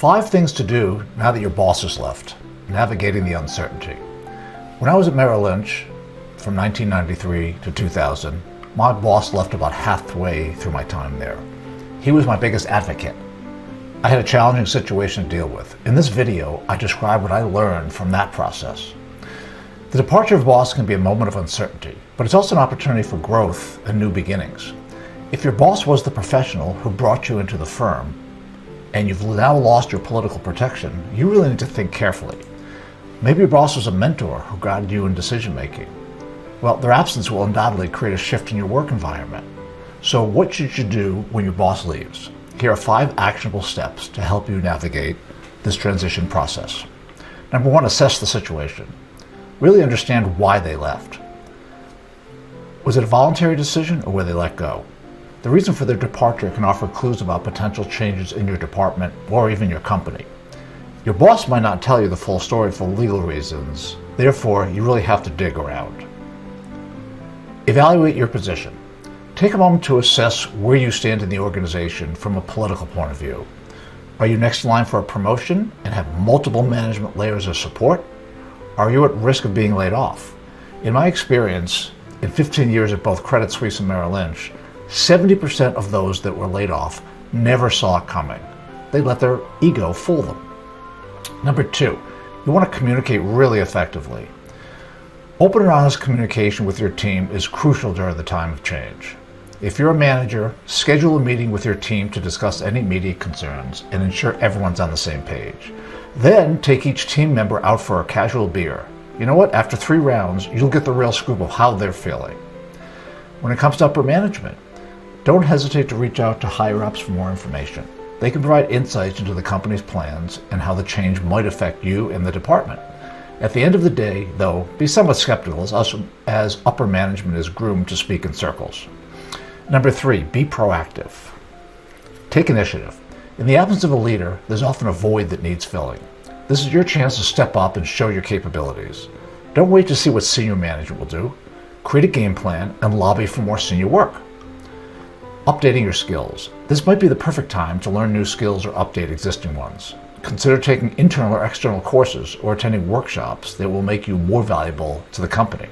5 things to do now that your boss has left, navigating the uncertainty. When I was at Merrill Lynch from 1993 to 2000, my boss left about halfway through my time there. He was my biggest advocate. I had a challenging situation to deal with. In this video, I describe what I learned from that process. The departure of a boss can be a moment of uncertainty, but it's also an opportunity for growth and new beginnings. If your boss was the professional who brought you into the firm, and you've now lost your political protection, you really need to think carefully. Maybe your boss was a mentor who guided you in decision making. Well, their absence will undoubtedly create a shift in your work environment. So what should you do when your boss leaves? Here are 5 actionable steps to help you navigate this transition process. Number 1, assess the situation. Really understand why they left. Was it a voluntary decision or were they let go? The reason for their departure can offer clues about potential changes in your department or even your company. Your boss might not tell you the full story for legal reasons, therefore you really have to dig around. Evaluate your position. Take a moment to assess where you stand in the organization from a political point of view. Are you next in line for a promotion and have multiple management layers of support? Are you at risk of being laid off? In my experience, in 15 years at both Credit Suisse and Merrill Lynch, 70% of those that were laid off never saw it coming. They let their ego fool them. Number 2, you want to communicate really effectively. Open and honest communication with your team is crucial during the time of change. If you're a manager, schedule a meeting with your team to discuss any immediate concerns and ensure everyone's on the same page. Then take each team member out for a casual beer. You know what? After 3 rounds, you'll get the real scoop of how they're feeling. When it comes to upper management, don't hesitate to reach out to higher-ups for more information. They can provide insights into the company's plans and how the change might affect you and the department. At the end of the day, though, be somewhat skeptical as upper management is groomed to speak in circles. Number 3, be proactive. Take initiative. In the absence of a leader, there's often a void that needs filling. This is your chance to step up and show your capabilities. Don't wait to see what senior management will do. Create a game plan and lobby for more senior work. Updating your skills. This might be the perfect time to learn new skills or update existing ones. Consider taking internal or external courses or attending workshops that will make you more valuable to the company.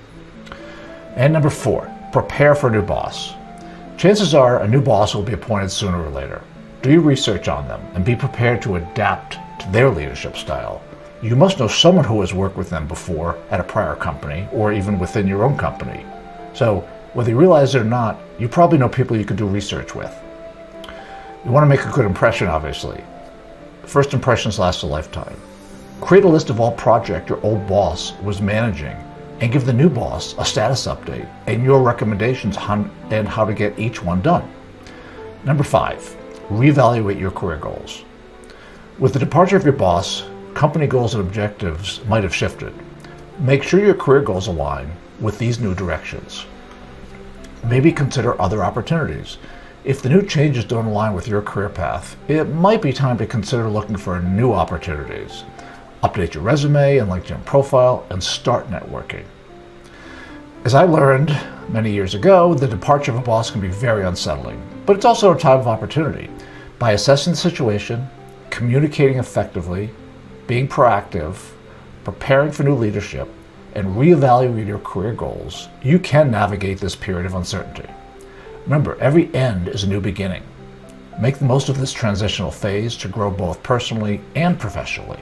And number 4, prepare for a new boss. Chances are a new boss will be appointed sooner or later. Do your research on them and be prepared to adapt to their leadership style. You must know someone who has worked with them before at a prior company or even within your own company. So whether you realize it or not, you probably know people you could do research with. You want to make a good impression, obviously. First impressions last a lifetime. Create a list of all projects your old boss was managing and give the new boss a status update and your recommendations on how to get each one done. Number 5, reevaluate your career goals. With the departure of your boss, company goals and objectives might have shifted. Make sure your career goals align with these new directions. Maybe consider other opportunities. If the new changes don't align with your career path, it might be time to consider looking for new opportunities. Update your resume and LinkedIn profile and start networking. As I learned many years ago, the departure of a boss can be very unsettling, but it's also a time of opportunity. By assessing the situation, communicating effectively, being proactive, preparing for new leadership, and reevaluating your career goals, you can navigate this period of uncertainty. Remember, every end is a new beginning. Make the most of this transitional phase to grow both personally and professionally.